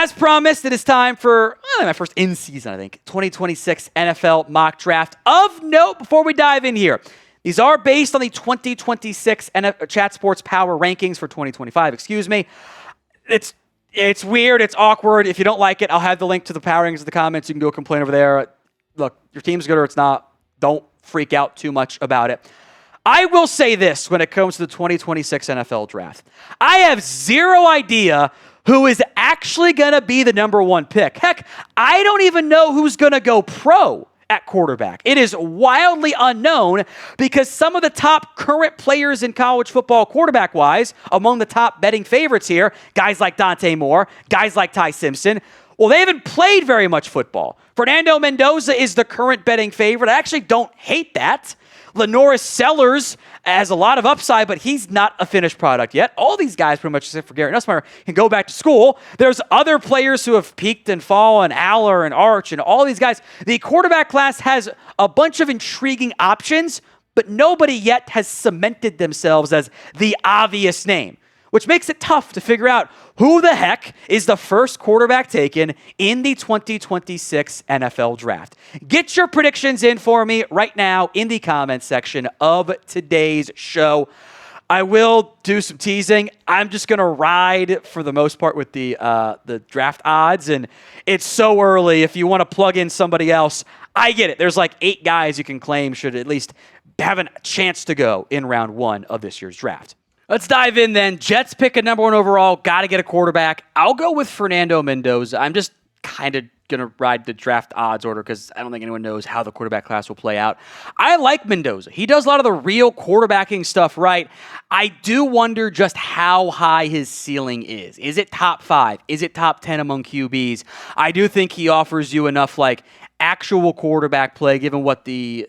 As promised, it is time for my first in-season, I think, 2026 NFL mock draft. Of note, before we dive in here, these are based on the 2026 Chat Sports Power Rankings for 2025, excuse me. It's weird, it's awkward. If you don't like it, I'll have the link to the Power Rankings in the comments. You can go complain over there. Look, your team's good or it's not. Don't freak out too much about it. I will say this when it comes to the 2026 NFL draft. I have zero idea who is actually going to be the number one pick. Heck, I don't even know who's going to go pro at quarterback. It is wildly unknown because some of the top current players in college football quarterback-wise, among the top betting favorites here, guys like Dante Moore, guys like Ty Simpson, well, they haven't played very much football. Fernando Mendoza is the current betting favorite. I actually don't hate that. LaNorris Sellers has a lot of upside, but he's not a finished product yet. All these guys, pretty much except for Garrett Nussmeier, can go back to school. There's other players who have peaked and fallen, Aller and Arch and all these guys. The quarterback class has a bunch of intriguing options, but nobody yet has cemented themselves as the obvious name, which makes it tough to figure out who the heck is the first quarterback taken in the 2026 NFL Draft. Get your predictions in for me right now in the comments section of today's show. I will do some teasing. I'm just going to ride, for the most part, with the draft odds, and it's so early. If you want to plug in somebody else, I get it. There's like 8 guys you can claim should at least have a chance to go in round 1 of this year's draft. Let's dive in then. Jets pick a number 1 overall. Got to get a quarterback. I'll go with Fernando Mendoza. I'm just kind of going to ride the draft odds order because I don't think anyone knows how the quarterback class will play out. I like Mendoza. He does a lot of the real quarterbacking stuff right. I do wonder just how high his ceiling is. Is it top 5? Is it top 10 among QBs? I do think he offers you enough like actual quarterback play given what the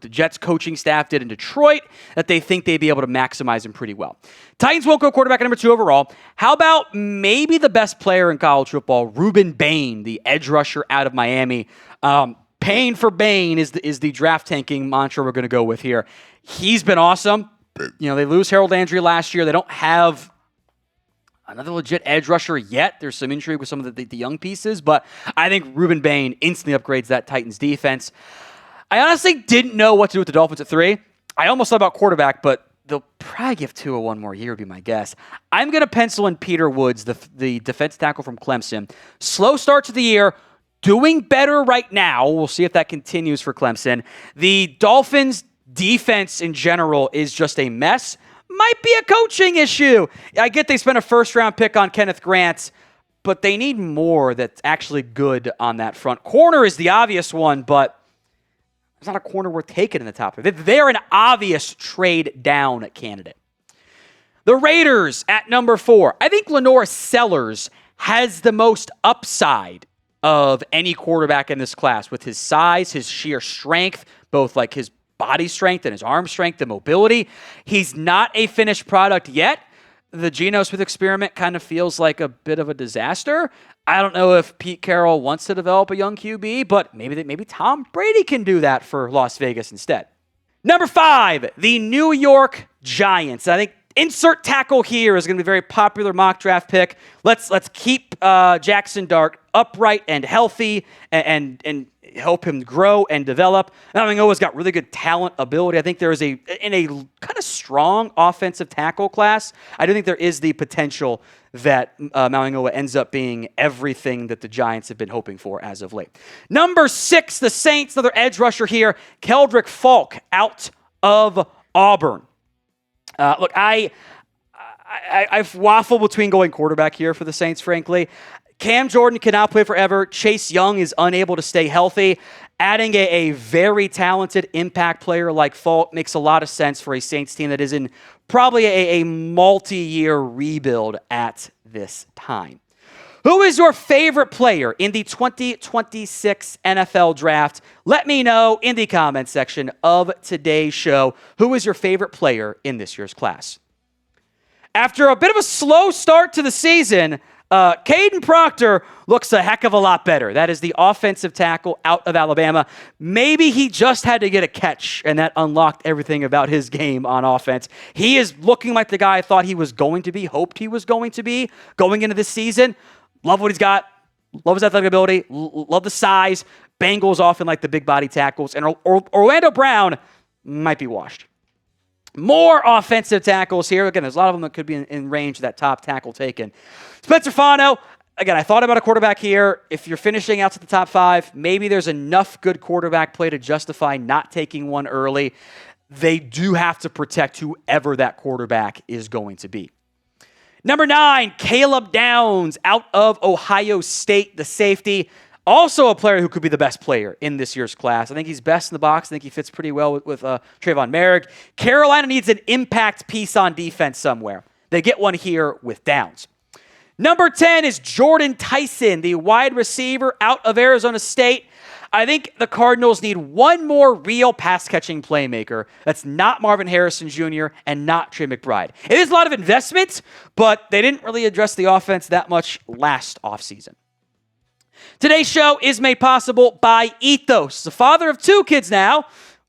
Jets coaching staff did in Detroit, that they think they'd be able to maximize him pretty well. Titans won't go quarterback at number 2 overall. How about maybe the best player in college football, Rueben Bain, the edge rusher out of Miami. Pain for Bain is the draft tanking mantra we're going to go with here. He's been awesome. You know, they lose Harold Landry last year. They don't have another legit edge rusher yet. There's some intrigue with some of the young pieces, but I think Rueben Bain instantly upgrades that Titans defense. I honestly didn't know what to do with the Dolphins at 3. I almost thought about quarterback, but they'll probably give Tua one more year, would be my guess. I'm going to pencil in Peter Woods, the defense tackle from Clemson. Slow start to the year, doing better right now. We'll see if that continues for Clemson. The Dolphins' defense in general is just a mess. Might be a coaching issue. I get they spent a first-round pick on Kenneth Grant, but they need more that's actually good on that front. Corner is the obvious one, but it's not a corner worth taking in the top 5. They're an obvious trade down candidate. The Raiders at number 4. I think LaNorris Sellers has the most upside of any quarterback in this class with his size, his sheer strength, both like his body strength and his arm strength and mobility. He's not a finished product yet. The Geno Smith experiment kind of feels like a bit of a disaster. I don't know if Pete Carroll wants to develop a young QB, but maybe Tom Brady can do that for Las Vegas instead. Number 5, the New York Giants. I think insert tackle here is going to be a very popular mock draft pick. Let's keep Jackson Dart upright and healthy and help him grow and develop. Mauigoa's got really good talent, ability. I think there is in a kind of strong offensive tackle class, I do think there is the potential that Mauigoa ends up being everything that the Giants have been hoping for as of late. Number 6, the Saints, another edge rusher here, Keldrick Falk out of Auburn. Look, I've waffled between going quarterback here for the Saints, frankly. Cam Jordan cannot play forever. Chase Young is unable to stay healthy. Adding a very talented impact player like Falk makes a lot of sense for a Saints team that is in probably a multi-year rebuild at this time. Who is your favorite player in the 2026 NFL Draft? Let me know in the comments section of today's show. Who is your favorite player in this year's class? After a bit of a slow start to the season, Caden Proctor looks a heck of a lot better. That is the offensive tackle out of Alabama. Maybe he just had to get a catch, and that unlocked everything about his game on offense. He is looking like the guy I thought he was going to be, hoped he was going to be, going into this season. Love what he's got. Love his athletic ability. Love the size. Bengals often like the big body tackles. And Orlando Brown might be washed. More offensive tackles here. Again, there's a lot of them that could be in range of that top tackle taken. Spencer Fano. Again, I thought about a quarterback here. If you're finishing out to the top 5, maybe there's enough good quarterback play to justify not taking one early. They do have to protect whoever that quarterback is going to be. Number 9, Caleb Downs out of Ohio State, the safety. Also a player who could be the best player in this year's class. I think he's best in the box. I think he fits pretty well with Trayvon Merrick. Carolina needs an impact piece on defense somewhere. They get one here with Downs. Number 10 is Jordan Tyson, the wide receiver out of Arizona State. I think the Cardinals need one more real pass-catching playmaker that's not Marvin Harrison Jr. and not Trey McBride. It is a lot of investment, but they didn't really address the offense that much last offseason. Today's show is made possible by Ethos. The father of 2 kids now.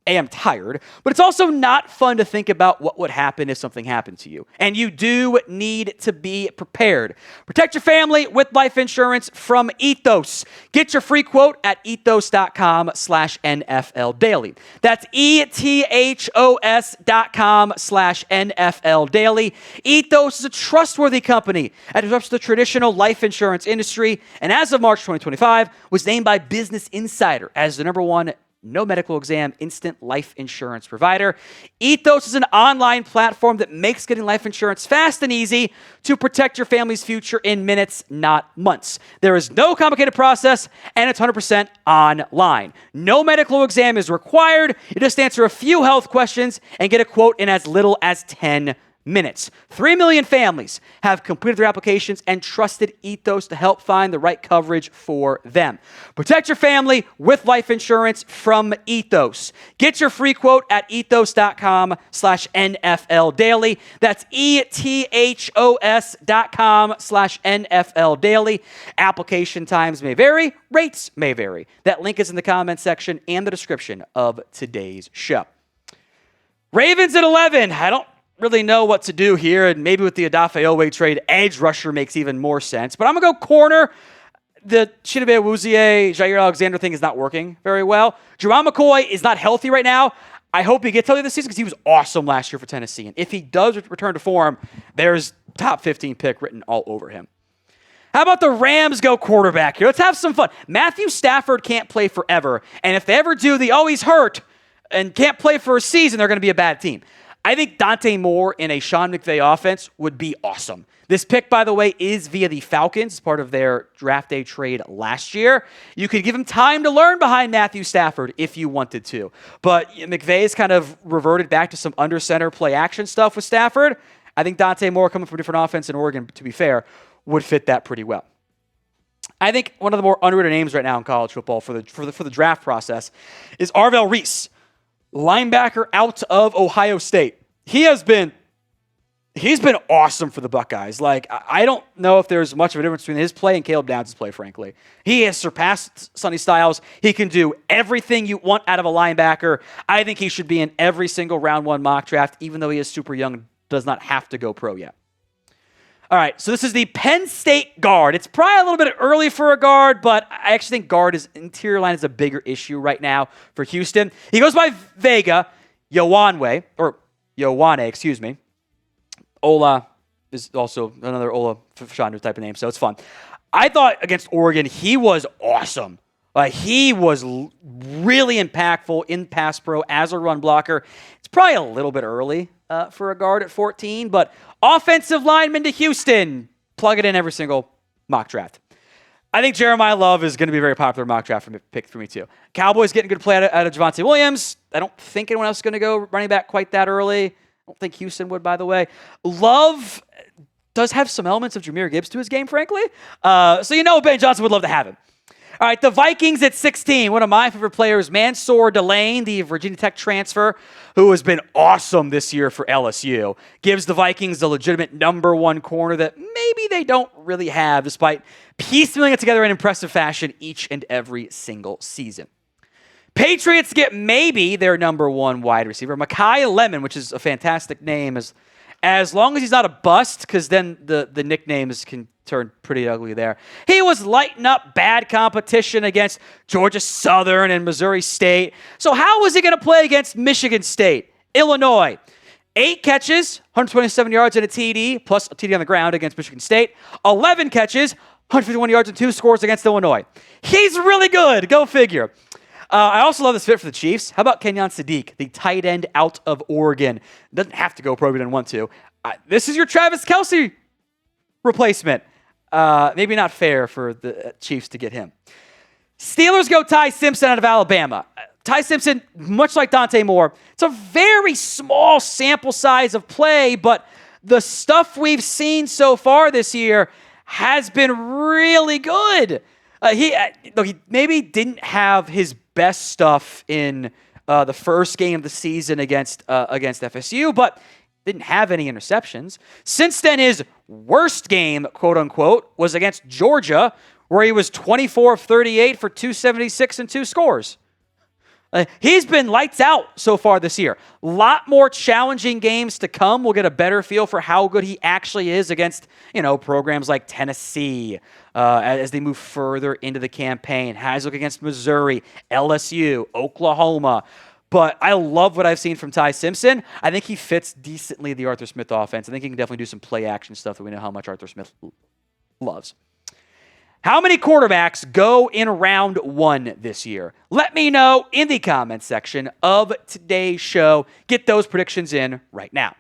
I'm tired, but it's also not fun to think about what would happen if something happened to you. And you do need to be prepared. Protect your family with life insurance from Ethos. Get your free quote at ethos.com/NFL Daily. That's ethos.com/NFL Daily. Ethos is a trustworthy company that disrupts the traditional life insurance industry, and as of March 2025, was named by Business Insider as the #1 no medical exam, instant life insurance provider. Ethos is an online platform that makes getting life insurance fast and easy to protect your family's future in minutes, not months. There is no complicated process, and it's 100% online. No medical exam is required. You just answer a few health questions and get a quote in as little as 10 minutes. 3 million families have completed their applications and trusted Ethos to help find the right coverage for them. Protect your family with life insurance from Ethos. Get your free quote at ethos.com/NFL Daily. That's ethos.com/NFL Daily. Application times may vary. Rates may vary. That link is in the comments section and the description of today's show. Ravens at 11. I don't really know what to do here, and maybe with the Odafe Oweh trade, edge rusher makes even more sense. But I'm going to go corner. The Chidobe Awuzie, Jair Alexander thing is not working very well. Jerron McCoy is not healthy right now. I hope he gets healthy this season because he was awesome last year for Tennessee. And if he does return to form, there's top 15 pick written all over him. How about the Rams go quarterback here? Let's have some fun. Matthew Stafford can't play forever. And if they ever do, they always hurt and can't play for a season, they're going to be a bad team. I think Dante Moore in a Sean McVay offense would be awesome. This pick, by the way, is via the Falcons, as part of their draft day trade last year. You could give him time to learn behind Matthew Stafford if you wanted to. But McVay's kind of reverted back to some under center play action stuff with Stafford. I think Dante Moore, coming from a different offense in Oregon, to be fair, would fit that pretty well. I think one of the more underrated names right now in college football for the draft process is Arvell Reese, linebacker out of Ohio State. He's been awesome for the Buckeyes. Like, I don't know if there's much of a difference between his play and Caleb Downs' play, frankly. He has surpassed Sonny Styles. He can do everything you want out of a linebacker. I think he should be in every single round 1 mock draft, even though he is super young, does not have to go pro yet. All right, so this is the Penn State guard. It's probably a little bit early for a guard, but I actually think interior line is a bigger issue right now for Houston. He goes by Vega, Ioane, excuse me. Ola is also another Ola Fashanu type of name, so it's fun. I thought against Oregon, he was awesome. He was really impactful in pass pro as a run blocker. It's probably a little bit early for a guard at 14, but offensive lineman to Houston, plug it in every single mock draft. I think Jeremiah Love is going to be a very popular mock draft pick for me too. Cowboys getting good play out of Javonte Williams. I don't think anyone else is going to go running back quite that early. I don't think Houston would, by the way. Love does have some elements of Jahmyr Gibbs to his game, frankly. So Ben Johnson would love to have him. All right, the Vikings at 16. One of my favorite players, Mansour Delane, the Virginia Tech transfer, who has been awesome this year for LSU. Gives the Vikings the legitimate #1 corner that maybe they don't really have, despite piecemealing it together in impressive fashion each and every single season. Patriots get maybe their #1 wide receiver, Mekhi Lemon, which is a fantastic name, as long as he's not a bust, because then the nicknames can turned pretty ugly there. He was lighting up bad competition against Georgia Southern and Missouri State. So how was he going to play against Michigan State, Illinois? 8 catches, 127 yards and a TD, plus a TD on the ground against Michigan State. 11 catches, 151 yards and 2 scores against Illinois. He's really good. Go figure. I also love this fit for the Chiefs. How about Kenyon Sadiq, the tight end out of Oregon? Doesn't have to go pro, he didn't want to. This is your Travis Kelce replacement. Maybe not fair for the Chiefs to get him. Steelers go Ty Simpson out of Alabama. Ty Simpson, much like Dante Moore, it's a very small sample size of play, but the stuff we've seen so far this year has been really good. He maybe didn't have his best stuff in the first game of the season against FSU, but didn't have any interceptions. Since then, his worst game, quote unquote, was against Georgia, where he was 24 of 38 for 276 and 2 scores. He's been lights out so far this year. A lot more challenging games to come. We'll get a better feel for how good he actually is against, programs like Tennessee as they move further into the campaign. How does he look against Missouri, LSU, Oklahoma? But I love what I've seen from Ty Simpson. I think he fits decently the Arthur Smith offense. I think he can definitely do some play action stuff that we know how much Arthur Smith loves. How many quarterbacks go in round 1 this year? Let me know in the comments section of today's show. Get those predictions in right now.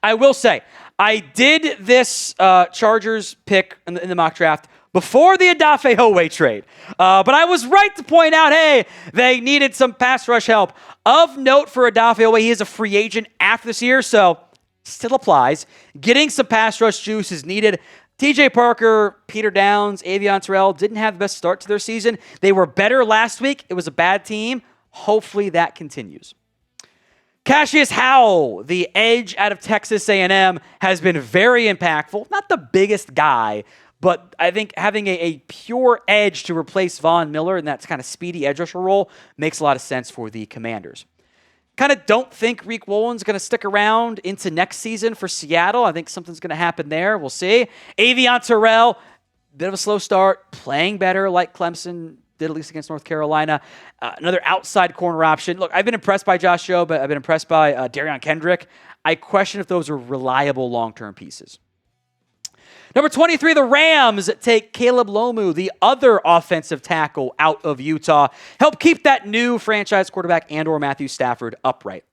I will say, I did this Chargers pick in the mock draft before the Odafe Oweh trade. But I was right to point out, hey, they needed some pass rush help. Of note for Odafe Oweh, he is a free agent after this year, so still applies. Getting some pass rush juice is needed. TJ Parker, Peter Downs, Avion Terrell didn't have the best start to their season. They were better last week. It was a bad team. Hopefully that continues. Cassius Howell, the edge out of Texas A&M, has been very impactful. Not the biggest guy, but I think having a pure edge to replace Von Miller in that kind of speedy edge rusher role makes a lot of sense for the Commanders. Kind of don't think Reek Wollen's going to stick around into next season for Seattle. I think something's going to happen there. We'll see. Avion Terrell, bit of a slow start, playing better like Clemson did at least against North Carolina. Another outside corner option. Look, I've been impressed by Josh Jobe, but I've been impressed by Darion Kendrick. I question if those are reliable long-term pieces. Number 23, the Rams take Caleb Lomu, the other offensive tackle out of Utah. Help keep that new franchise quarterback and/or Matthew Stafford upright.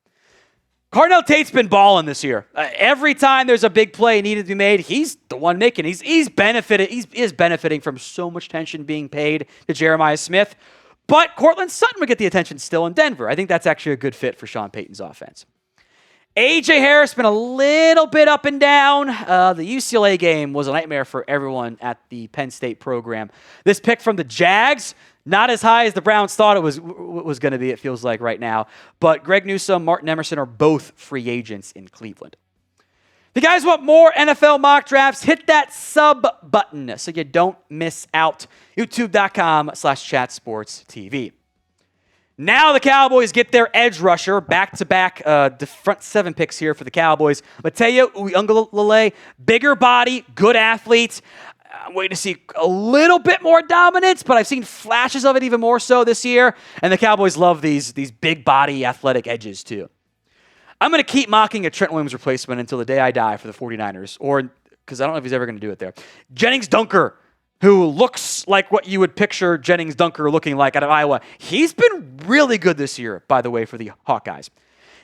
Cardell Tate's been balling this year. Every time there's a big play needed to be made, he's the one making. He's benefiting from so much attention being paid to Jeremiah Smith. But Cortland Sutton would get the attention still in Denver. I think that's actually a good fit for Sean Payton's offense. A.J. Harris been a little bit up and down. The UCLA game was a nightmare for everyone at the Penn State program. This pick from the Jags, not as high as the Browns thought it was going to be, it feels like right now. But Greg Newsome, Martin Emerson are both free agents in Cleveland. If you guys want more NFL mock drafts, hit that sub button so you don't miss out. YouTube.com/chatsportstv. Now the Cowboys get their edge rusher back-to-back the front 7 picks here for the Cowboys. Mateo Uiagalelei, bigger body, good athlete. I'm waiting to see a little bit more dominance, but I've seen flashes of it even more so this year. And the Cowboys love these big body athletic edges too. I'm going to keep mocking a Trent Williams replacement until the day I die for the 49ers, or because I don't know if he's ever going to do it there. Jennings Dunker, who looks like what you would picture Jennings Dunker looking like out of Iowa. He's been really good this year, by the way, for the Hawkeyes.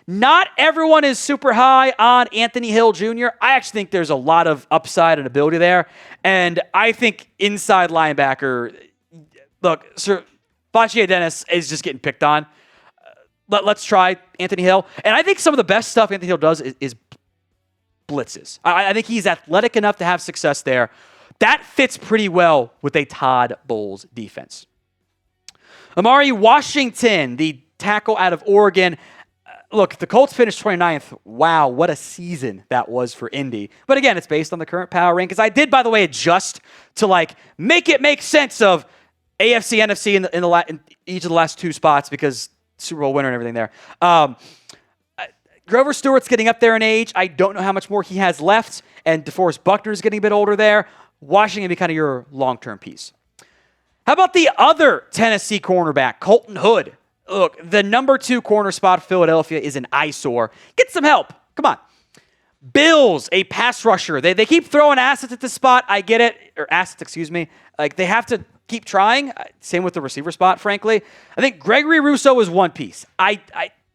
Not everyone is super high on Anthony Hill Jr. I actually think there's a lot of upside and ability there. And I think inside linebacker, look, Sir Bachie Dennis is just getting picked on. Let's try Anthony Hill. And I think some of the best stuff Anthony Hill does is blitzes. I think he's athletic enough to have success there. That fits pretty well with a Todd Bowles defense. Amari Washington, the tackle out of Oregon. Look, the Colts finished 29th. Wow, what a season that was for Indy. But again, it's based on the current power rankings. I did, by the way, adjust to make it make sense of AFC, NFC in each of the last 2 spots because Super Bowl winner and everything there. Grover Stewart's getting up there in age. I don't know how much more he has left, and DeForest Buckner's getting a bit older there. Washington be kind of your long-term piece. How about the other Tennessee cornerback, Colton Hood? Look, the number 2 corner spot for Philadelphia is an eyesore. Get some help. Come on. Bills, a pass rusher. They keep throwing assets at the spot. I get it. Or assets, excuse me. Like, they have to keep trying. Same with the receiver spot, frankly. I think Gregory Rousseau is one piece. I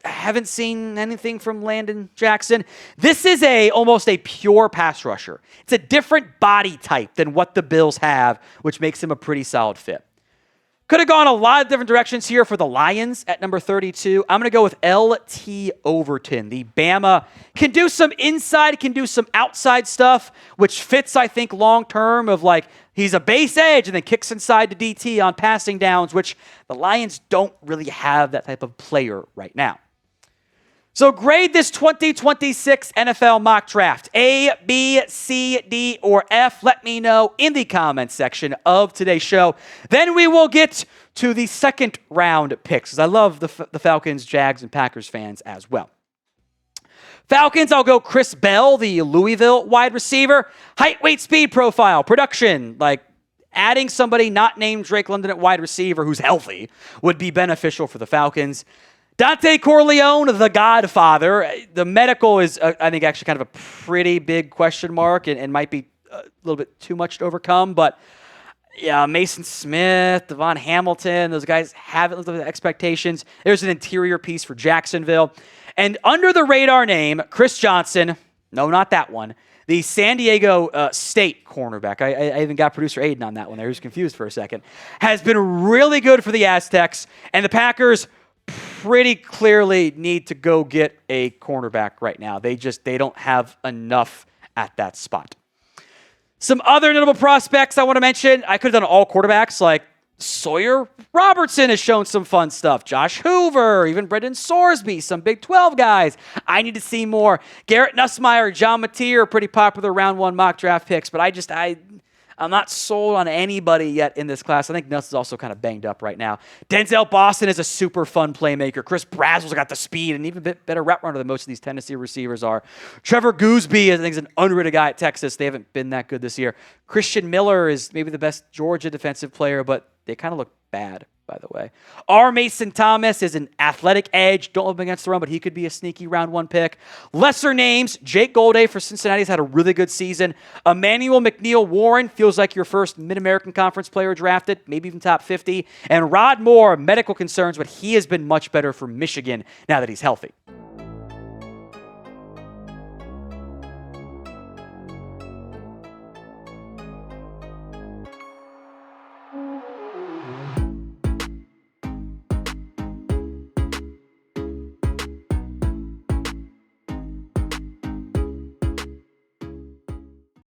haven't seen anything from Landon Jackson. This is almost a pure pass rusher. It's a different body type than what the Bills have, which makes him a pretty solid fit. Could have gone a lot of different directions here for the Lions at number 32. I'm going to go with L.T. Overton. The Bama can do some inside, can do some outside stuff, which fits, I think, long-term of like he's a base edge and then kicks inside to DT on passing downs, which the Lions don't really have that type of player right now. So grade this 2026 NFL mock draft. A, B, C, D, or F. Let me know in the comments section of today's show. Then we will get to the second round picks, because I love the Falcons, Jags, and Packers fans as well. Falcons, I'll go Chris Bell, the Louisville wide receiver. Height, weight, speed profile, production, like adding somebody not named Drake London at wide receiver who's healthy would be beneficial for the Falcons. Dante Corleone, the Godfather. The medical is, I think, actually kind of a pretty big question mark and might be a little bit too much to overcome. But yeah, Mason Smith, Devon Hamilton, those guys haven't lived up to expectations. There's an interior piece for Jacksonville. And under the radar name, Chris Johnson, no, not that one, the San Diego State cornerback. I even got producer Aiden on that one there. He was confused for a second. Has been really good for the Aztecs. And the Packers pretty clearly need to go get a cornerback right now. They don't have enough at that spot. Some other notable prospects I want to mention. I could have done all quarterbacks, like Sawyer Robertson has shown some fun stuff. Josh Hoover, even Brendan Sorsby, some Big 12 guys. I need to see more. Garrett Nussmeier, John Mateer are pretty popular round 1 mock draft picks, but I'm not sold on anybody yet in this class. I think Nuss is also kind of banged up right now. Denzel Boston is a super fun playmaker. Chris Brazzell's got the speed and even a bit better route runner than most of these Tennessee receivers are. Trevor Gooseby, I think, is an underrated guy at Texas. They haven't been that good this year. Christian Miller is maybe the best Georgia defensive player, but they kind of look bad, by the way. R. Mason Thomas is an athletic edge. Don't love him against the run, but he could be a sneaky round 1 pick. Lesser names, Jake Golday for Cincinnati has had a really good season. Emmanuel McNeil Warren feels like your first Mid-American Conference player drafted, maybe even top 50. And Rod Moore, medical concerns, but he has been much better for Michigan now that he's healthy.